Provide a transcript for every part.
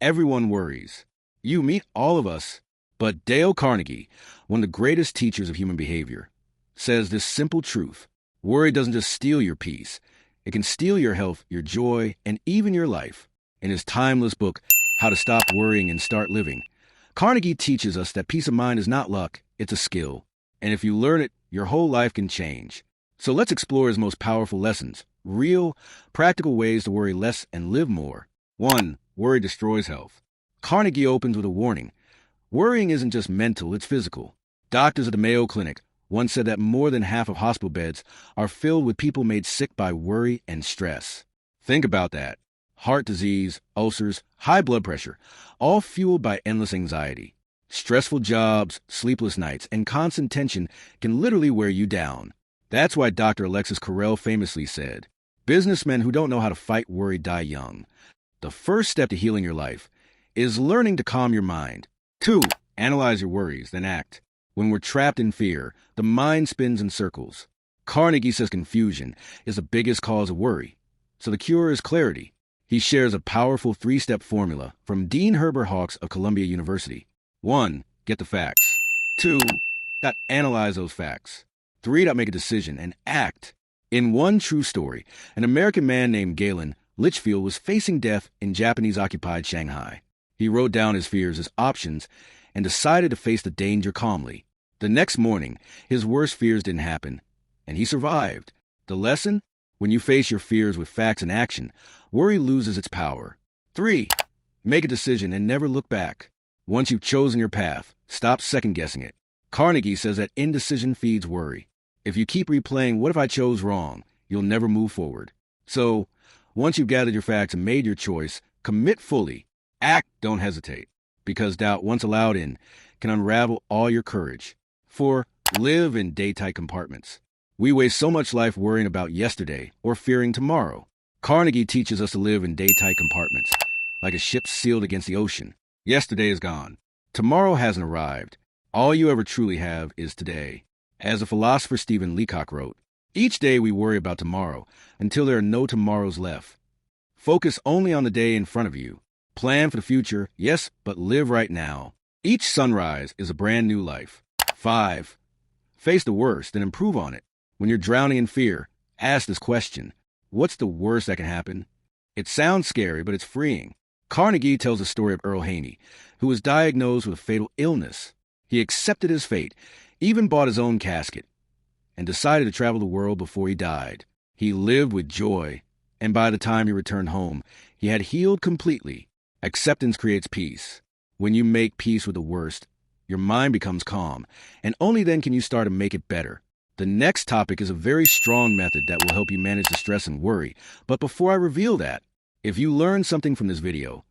Everyone worries. You meet all of us. But Dale Carnegie, one of the greatest teachers of human behavior, says this simple truth. Worry doesn't just steal your peace. It can steal your health, your joy, and even your life. In his timeless book, How to Stop Worrying and Start Living, Carnegie teaches us that peace of mind is not luck, it's a skill. And if you learn it, your whole life can change. So let's explore his most powerful lessons. Real, practical ways to worry less and live more. 1. Worry destroys health. Carnegie opens with a warning. Worrying isn't just mental, it's physical. Doctors at the Mayo Clinic once said that more than half of hospital beds are filled with people made sick by worry and stress. Think about that. Heart disease, ulcers, high blood pressure, all fueled by endless anxiety. Stressful jobs, sleepless nights, and constant tension can literally wear you down. That's why Dr. Alexis Carrel famously said, "Businessmen who don't know how to fight worry die young." The first step to healing your life is learning to calm your mind. 2. Analyze your worries, then act. When we're trapped in fear, the mind spins in circles. Carnegie says confusion is the biggest cause of worry. So the cure is clarity. He shares a powerful 3-step formula from Dean Herbert Hawks of Columbia University. 1. Get the facts. 2. Analyze those facts. 3. Make a decision and act. In one true story, an American man named Galen Litchfield was facing death in Japanese-occupied Shanghai. He wrote down his fears as options and decided to face the danger calmly. The next morning, his worst fears didn't happen, and he survived. The lesson? When you face your fears with facts and action, worry loses its power. 3. Make a decision and never look back. Once you've chosen your path, stop second-guessing it. Carnegie says that indecision feeds worry. If you keep replaying, "What if I chose wrong?" you'll never move forward. So, once you've gathered your facts and made your choice, commit fully. Act, don't hesitate, because doubt, once allowed in, can unravel all your courage. 4. Live in day-tight compartments. We waste so much life worrying about yesterday or fearing tomorrow. Carnegie teaches us to live in day-tight compartments, like a ship sealed against the ocean. Yesterday is gone. Tomorrow hasn't arrived. All you ever truly have is today. As the philosopher Stephen Leacock wrote, each day we worry about tomorrow until there are no tomorrows left. Focus only on the day in front of you. Plan for the future, yes, but live right now. Each sunrise is a brand new life. 5. Face the worst and improve on it. When you're drowning in fear, ask this question. What's the worst that can happen? It sounds scary, but it's freeing. Carnegie tells the story of Earl Haney, who was diagnosed with a fatal illness. He accepted his fate, even bought his own casket, and decided to travel the world before he died. He lived with joy, and by the time he returned home, he had healed completely. Acceptance creates peace. When you make peace with the worst, your mind becomes calm, and only then can you start to make it better. The next topic is a very strong method that will help you manage the stress and worry. But before I reveal that, if you learned something from this video,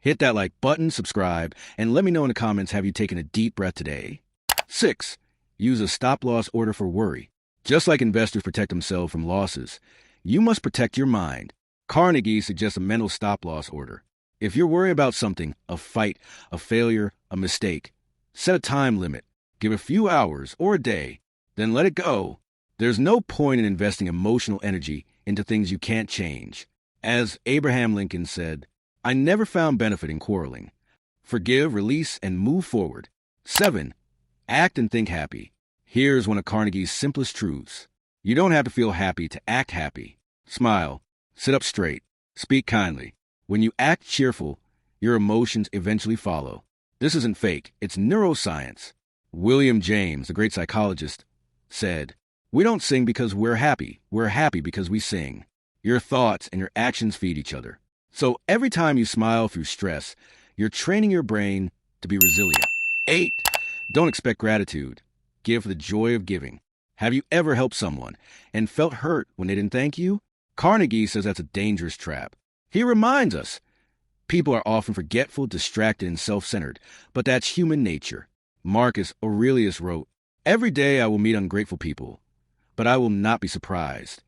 hit that like button, subscribe, and let me know in the comments, have you taken a deep breath today? 6. Use a stop-loss order for worry. Just like investors protect themselves from losses, you must protect your mind. Carnegie suggests a mental stop-loss order. If you're worried about something, a fight, a failure, a mistake, set a time limit. Give a few hours or a day, then let it go. There's no point in investing emotional energy into things you can't change. As Abraham Lincoln said, "I never found benefit in quarreling." Forgive, release, and move forward. 7. Act and think happy. Here's one of Carnegie's simplest truths. You don't have to feel happy to act happy. Smile, sit up straight, speak kindly. When you act cheerful, your emotions eventually follow. This isn't fake, it's neuroscience. William James, the great psychologist, said, "We don't sing because we're happy because we sing." Your thoughts and your actions feed each other. So every time you smile through stress, you're training your brain to be resilient. 8. Don't expect gratitude. Give for the joy of giving. Have you ever helped someone and felt hurt when they didn't thank you? Carnegie says that's a dangerous trap. He reminds us, people are often forgetful, distracted, and self-centered, but that's human nature. Marcus Aurelius wrote, "Every day I will meet ungrateful people, but I will not be surprised."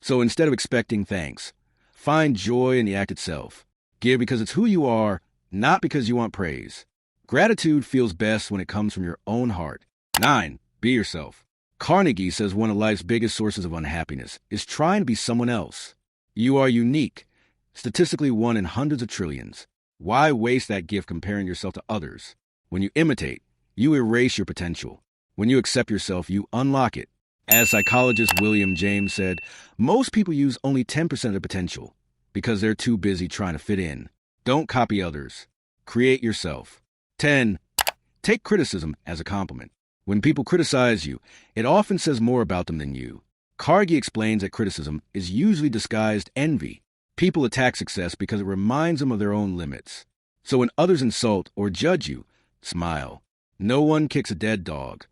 So instead of expecting thanks, find joy in the act itself. Give because it's who you are, not because you want praise. Gratitude feels best when it comes from your own heart. 9. Be yourself. Carnegie says one of life's biggest sources of unhappiness is trying to be someone else. You are unique, statistically one in hundreds of trillions. Why waste that gift comparing yourself to others? When you imitate, you erase your potential. When you accept yourself, you unlock it. As psychologist William James said, most people use only 10% of their potential because they're too busy trying to fit in. Don't copy others. Create yourself. 10. Take criticism as a compliment. When people criticize you, it often says more about them than you. Carnegie explains that criticism is usually disguised envy. People attack success because it reminds them of their own limits. So when others insult or judge you, smile. No one kicks a dead dog.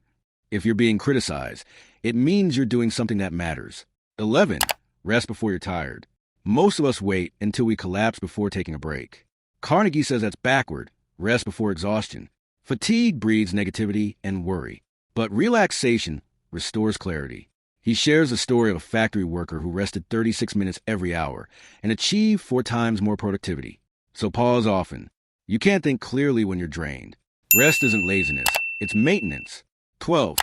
If you're being criticized, it means you're doing something that matters. 11. Rest before you're tired. Most of us wait until we collapse before taking a break. Carnegie says that's backward. Rest before exhaustion. Fatigue breeds negativity and worry, but relaxation restores clarity. He shares the story of a factory worker who rested 36 minutes every hour and achieved 4 times more productivity. So pause often. You can't think clearly when you're drained. Rest isn't laziness, it's maintenance. 12.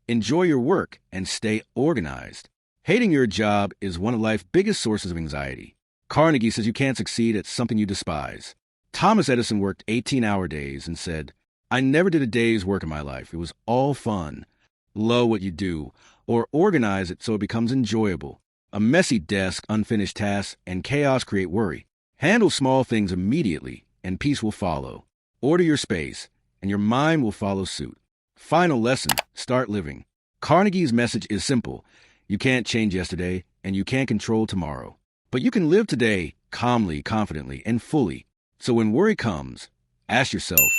Enjoy your work and stay organized. Hating your job is one of life's biggest sources of anxiety. Carnegie says you can't succeed at something you despise. Thomas Edison worked 18-hour days and said, "I never did a day's work in my life. It was all fun." Love what you do, or organize it so it becomes enjoyable. A messy desk, unfinished tasks, and chaos create worry. Handle small things immediately, and peace will follow. Order your space, and your mind will follow suit. Final lesson, start living. Carnegie's message is simple. You can't change yesterday, and you can't control tomorrow. But you can live today calmly, confidently, and fully. So when worry comes, ask yourself,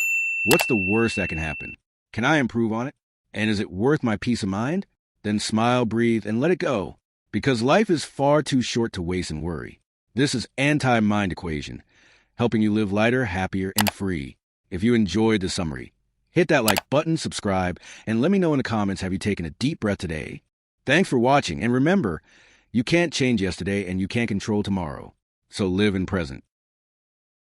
what's the worst that can happen? Can I improve on it? And is it worth my peace of mind? Then smile, breathe, and let it go. Because life is far too short to waste and worry. This is Anti-Mind Equation, helping you live lighter, happier, and free. If you enjoyed the summary, hit that like button, subscribe, and let me know in the comments, have you taken a deep breath today? Thanks for watching, and remember, you can't change yesterday and you can't control tomorrow. So live in present.